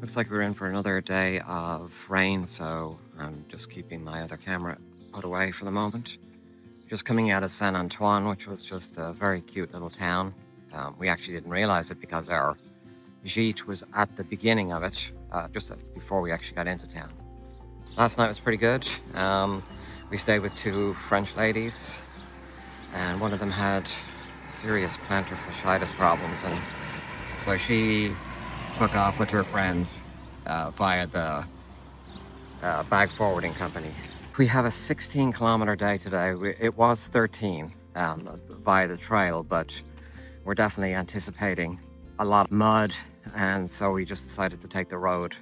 Looks like we're in for another day of rain, so I'm just keeping my other camera put away for the moment. Just coming out of Saint-Antoine, which was just a very cute little town. We actually didn't realize it because our gîte was at the beginning of it, just before we actually got into town. Last night was pretty good. We stayed with two French ladies, and one of them had serious plantar fasciitis problems, and so she took off with her friend via the bag forwarding company. We have a 16-kilometer day today. It was 13 via the trail, but we're definitely anticipating a lot of mud, and so we just decided to take the road.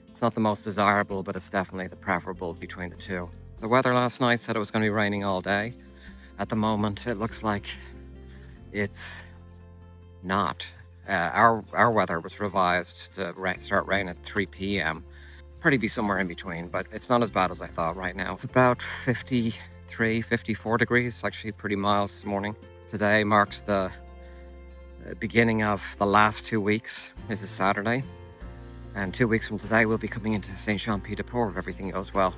It's not the most desirable, but it's definitely the preferable between the two. The weather last night said it was going to be raining all day. At the moment, it looks like it's not. Our weather was revised to start rain at 3 p.m. Probably be somewhere in between, but it's not as bad as I thought right now. It's about 53, 54 degrees, actually pretty mild this morning. Today marks the beginning of the last 2 weeks. This is Saturday, and 2 weeks from today we'll be coming into Saint-Jean-Pied-de-Port if everything goes well.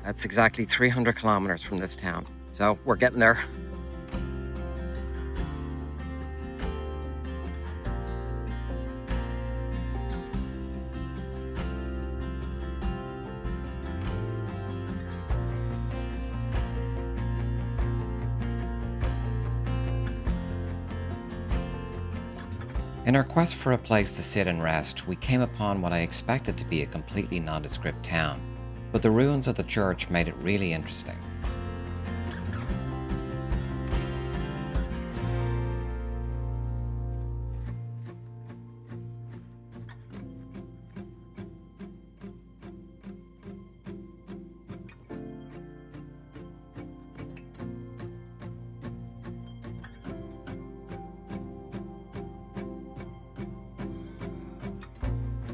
That's exactly 300 kilometers from this town, so we're getting there. In our quest for a place to sit and rest, we came upon what I expected to be a completely nondescript town, but the ruins of the church made it really interesting.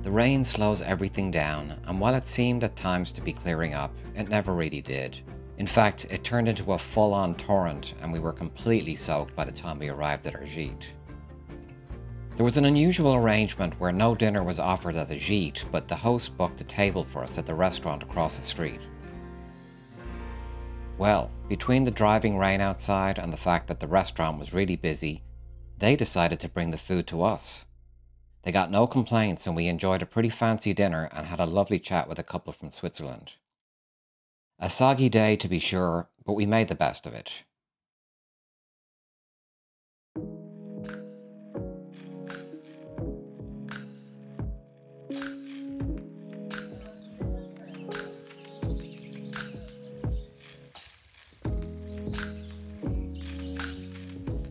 The rain slows everything down, and while it seemed at times to be clearing up, it never really did. In fact, it turned into a full-on torrent, and we were completely soaked by the time we arrived at our gîte. There was an unusual arrangement where no dinner was offered at the gîte, but the host booked a table for us at the restaurant across the street. Well, between the driving rain outside and the fact that the restaurant was really busy, they decided to bring the food to us. They got no complaints, and we enjoyed a pretty fancy dinner and had a lovely chat with a couple from Switzerland. A soggy day to be sure, but we made the best of it.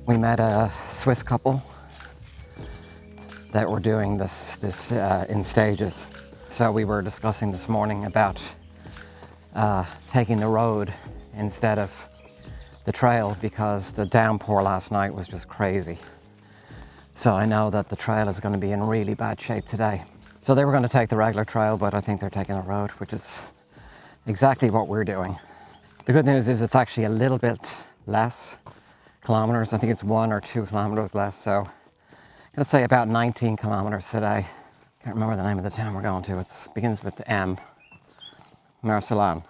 We met a Swiss couple that were doing this in stages. So we were discussing this morning about taking the road instead of the trail because the downpour last night was just crazy. So I know that the trail is going to be in really bad shape today. So they were going to take the regular trail, but I think they're taking the road, which is exactly what we're doing. The good news is it's actually a little bit less kilometers. I think it's 1 or 2 kilometers less, so let's say about 19 kilometers today. Can't remember the name of the town we're going to. It begins with M. Marcelin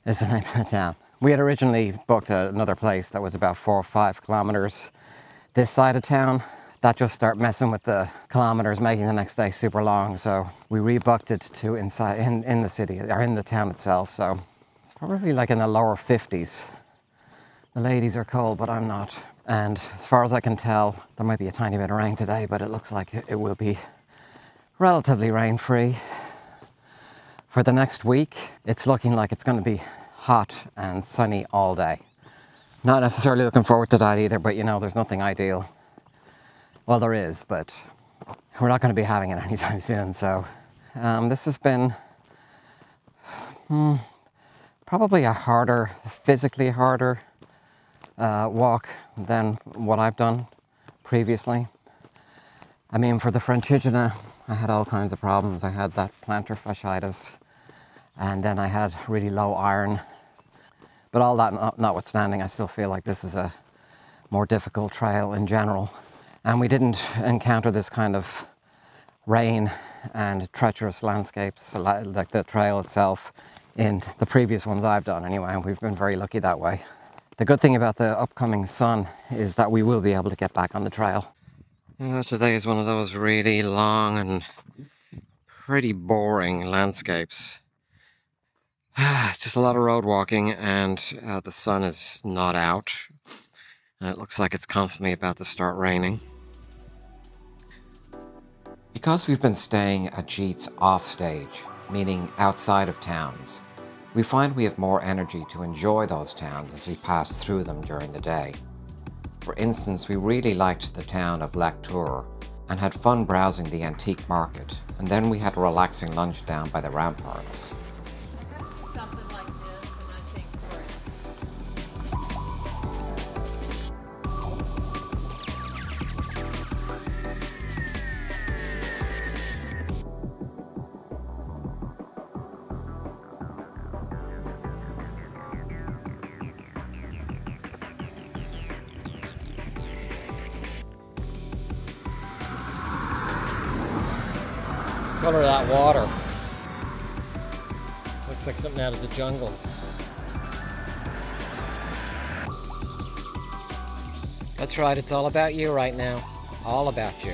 is the name of the town. We had originally booked another place that was about 4 or 5 kilometers this side of town. That just started messing with the kilometers, making the next day super long. So we rebooked it to inside in the city, or in the town itself. So it's probably like in the lower 50s. The ladies are cold, but I'm not. And as far as I can tell, there might be a tiny bit of rain today, but it looks like it will be relatively rain-free. For the next week, it's looking like it's going to be hot and sunny all day. Not necessarily looking forward to that either, but you know, there's nothing ideal. Well, there is, but we're not going to be having it anytime soon. So this has been probably a harder, physically harder walk than what I've done previously. I mean, for the Francigena, I had all kinds of problems. I had that plantar fasciitis, and then I had really low iron. But all that notwithstanding, I still feel like this is a more difficult trail in general. And we didn't encounter this kind of rain and treacherous landscapes like the trail itself in the previous ones I've done anyway, and we've been very lucky that way. The good thing about the upcoming sun is that we will be able to get back on the trail. Today is one of those really long and pretty boring landscapes. Just a lot of road walking, and the sun is not out. And it looks like it's constantly about to start raining. Because we've been staying at Jeet's off-stage, meaning outside of towns, we find we have more energy to enjoy those towns as we pass through them during the day. For instance, we really liked the town of Lac Tour and had fun browsing the antique market, and then we had a relaxing lunch down by the ramparts. Something like this, and I think Color of that water. Looks like something out of the jungle. That's right, it's all about you right now. All about you.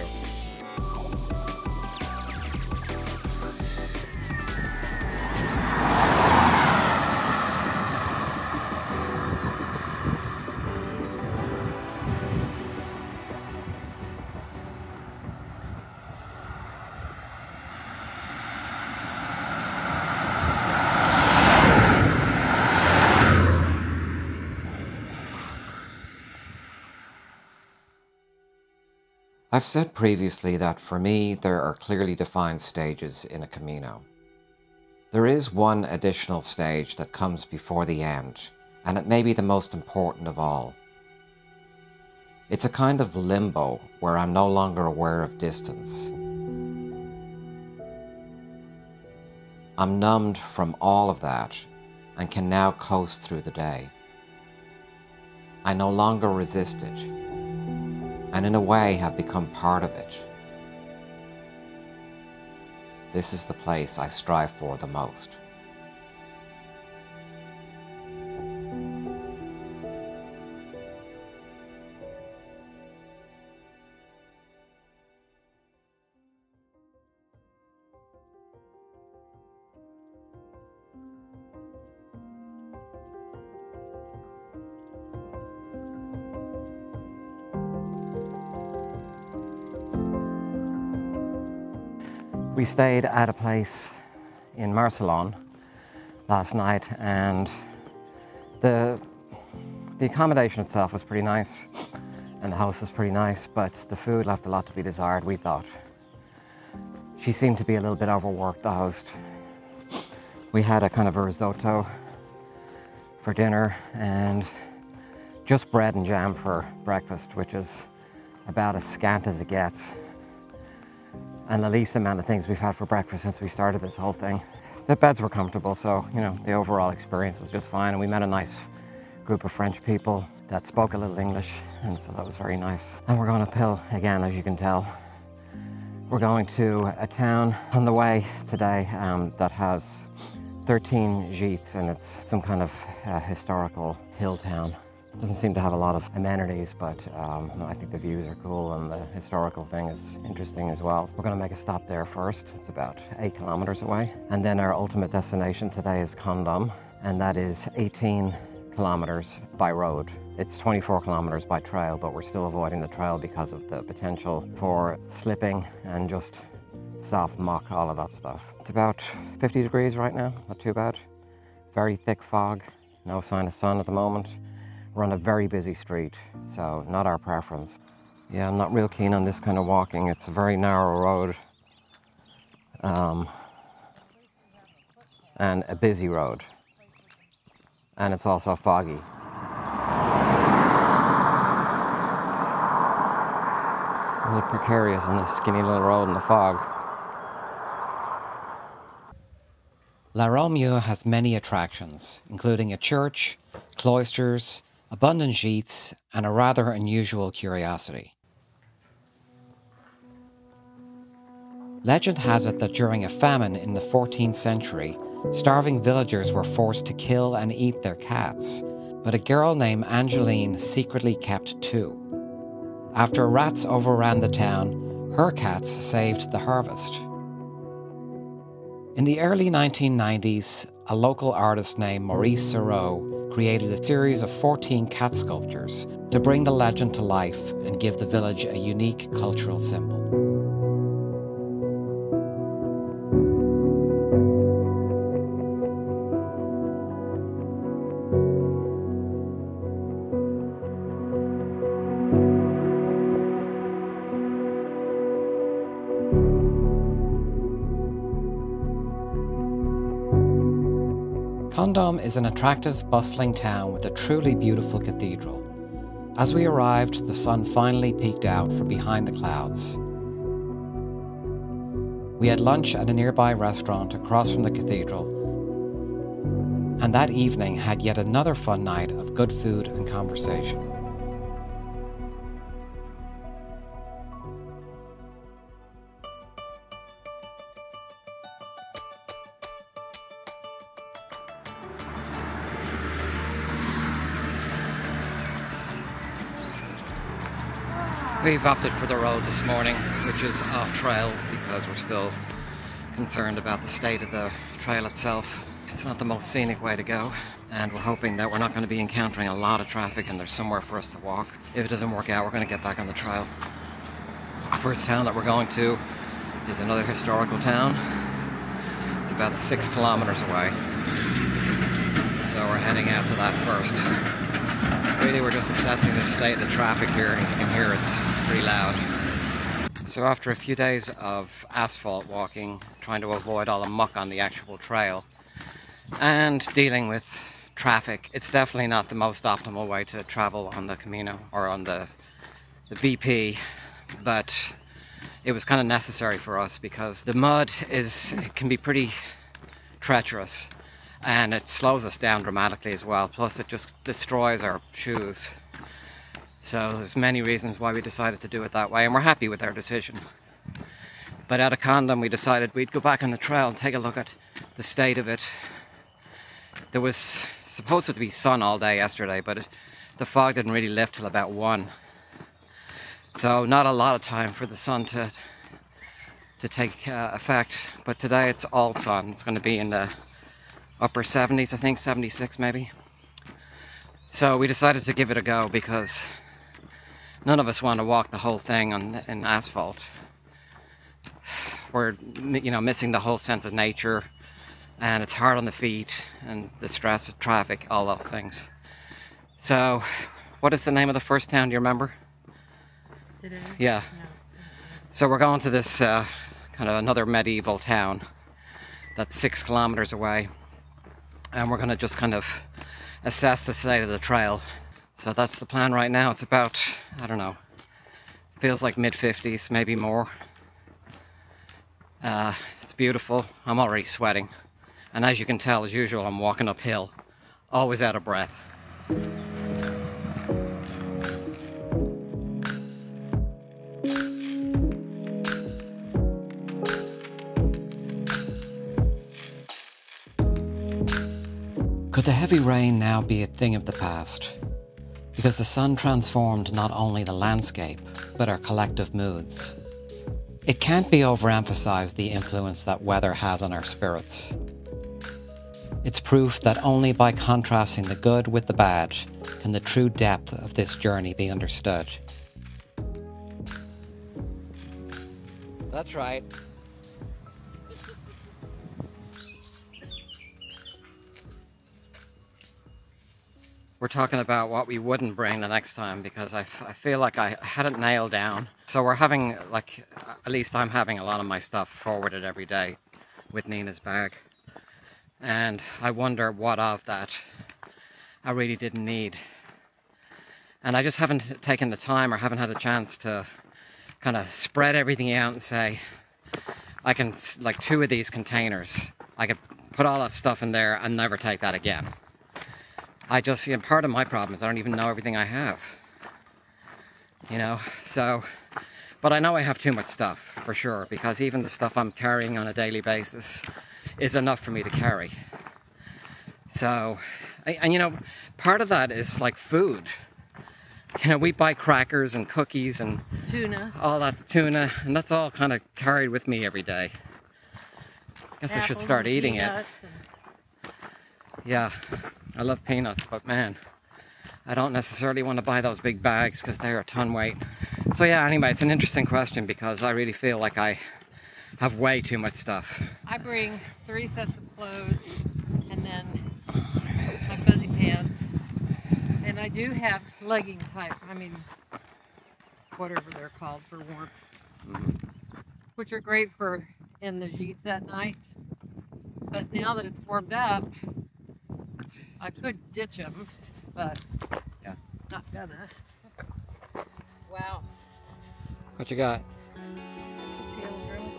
I've said previously that for me there are clearly defined stages in a Camino. There is one additional stage that comes before the end, and it may be the most important of all. It's a kind of limbo where I'm no longer aware of distance. I'm numbed from all of that and can now coast through the day. I no longer resist it, and in a way have become part of it. This is the place I strive for the most. We stayed at a place in Marcelon last night, and the accommodation itself was pretty nice and the house was pretty nice, but the food left a lot to be desired, we thought. She seemed to be a little bit overworked, the host. We had a kind of a risotto for dinner and just bread and jam for breakfast, which is about as scant as it gets, and the least amount of things we've had for breakfast since we started this whole thing. The beds were comfortable, so, you know, the overall experience was just fine, and we met a nice group of French people that spoke a little English, and so that was very nice. And we're going uphill again, as you can tell. We're going to a town on the way today that has 13 gîtes, and it's some kind of historical hill town. Doesn't seem to have a lot of amenities, but I think the views are cool and the historical thing is interesting as well. We're going to make a stop there first. It's about 8 kilometers away. And then our ultimate destination today is Condom, and that is 18 kilometers by road. It's 24 kilometers by trail, but we're still avoiding the trail because of the potential for slipping and just soft muck, all of that stuff. It's about 50 degrees right now, not too bad. Very thick fog, no sign of sun at the moment. We're on a very busy street, so not our preference. Yeah, I'm not real keen on this kind of walking. It's a very narrow road and a busy road, and it's also foggy. A little precarious on this skinny little road in the fog. La Romeo has many attractions, including a church, cloisters, abundant gîtes, and a rather unusual curiosity. Legend has it that during a famine in the 14th century, starving villagers were forced to kill and eat their cats, but a girl named Angeline secretly kept 2. After rats overran the town, her cats saved the harvest. In the early 1990s, a local artist named Maurice Serrault created a series of 14 cat sculptures to bring the legend to life and give the village a unique cultural symbol. Condom is an attractive, bustling town with a truly beautiful cathedral. As we arrived, the sun finally peeked out from behind the clouds. We had lunch at a nearby restaurant across from the cathedral, and that evening had yet another fun night of good food and conversation. We've opted for the road this morning, which is off trail because we're still concerned about the state of the trail itself. It's not the most scenic way to go, and we're hoping that we're not going to be encountering a lot of traffic and there's somewhere for us to walk. If it doesn't work out, we're going to get back on the trail. The first town that we're going to is another historical town. It's about 6 kilometers away, so we're heading out to that first. Really, we're just assessing the state of the traffic here, and you can hear it's pretty loud. So after a few days of asphalt walking, trying to avoid all the muck on the actual trail, and dealing with traffic, it's definitely not the most optimal way to travel on the Camino or on the VP, but it was kind of necessary for us because the mud it can be pretty treacherous. And it slows us down dramatically as well, plus it just destroys our shoes. So there's many reasons why we decided to do it that way, and we're happy with our decision. But out of Condom, we decided we'd go back on the trail and take a look at the state of it. There was supposed to be sun all day yesterday, but the fog didn't really lift till about 1. So not a lot of time for the sun to take effect, but today it's all sun. It's going to be in the upper 70s, I think, 76 maybe. So we decided to give it a go because none of us want to walk the whole thing in asphalt. We're, missing the whole sense of nature, and it's hard on the feet, and the stress of traffic, all those things. So, what is the name of the first town? Do you remember? Today? Yeah. No. So we're going to this kind of another medieval town that's 6 kilometers away. And we're going to just kind of assess the state of the trail. So that's the plan right now. It's about, I don't know, feels like mid-50s, maybe more. It's beautiful. I'm already sweating. And as you can tell, as usual, I'm walking uphill, always out of breath. Could the heavy rain now be a thing of the past? Because the sun transformed not only the landscape, but our collective moods. It can't be overemphasized the influence that weather has on our spirits. It's proof that only by contrasting the good with the bad can the true depth of this journey be understood. That's right. We're talking about what we wouldn't bring the next time because I feel like I had it nailed down. So we're having, at least I'm having a lot of my stuff forwarded every day with Nina's bag. And I wonder what of that I really didn't need. And I just haven't taken the time or haven't had a chance to kind of spread everything out and say, I can, 2 of these containers, I could put all that stuff in there and never take that again. Part of my problem is I don't even know everything I have. So But I know I have too much stuff, for sure, because even the stuff I'm carrying on a daily basis is enough for me to carry. So, and you know, part of that is like food. You know, we buy crackers and cookies and Tuna. all that tuna, and that's all kind of carried with me every day. Guess I should start eating it. Yeah, I love peanuts, but man, I don't necessarily want to buy those big bags because they're a ton weight. So yeah, anyway, it's an interesting question because I really feel like I have way too much stuff. I bring 3 sets of clothes and then my fuzzy pants. And I do have legging type, I mean, whatever they're called for warmth, which are great for in the sheets at night. But now that it's warmed up, I could ditch them, but yeah, not gonna. Wow. What you got? Pilgrims.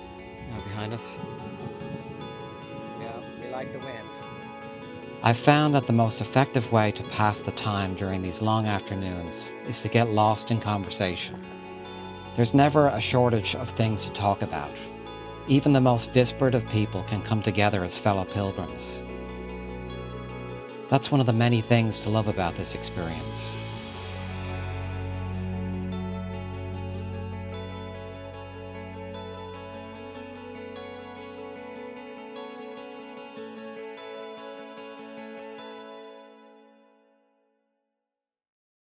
Oh, behind us? Yeah, we like the wind. I've found that the most effective way to pass the time during these long afternoons is to get lost in conversation. There's never a shortage of things to talk about. Even the most disparate of people can come together as fellow pilgrims. That's one of the many things to love about this experience.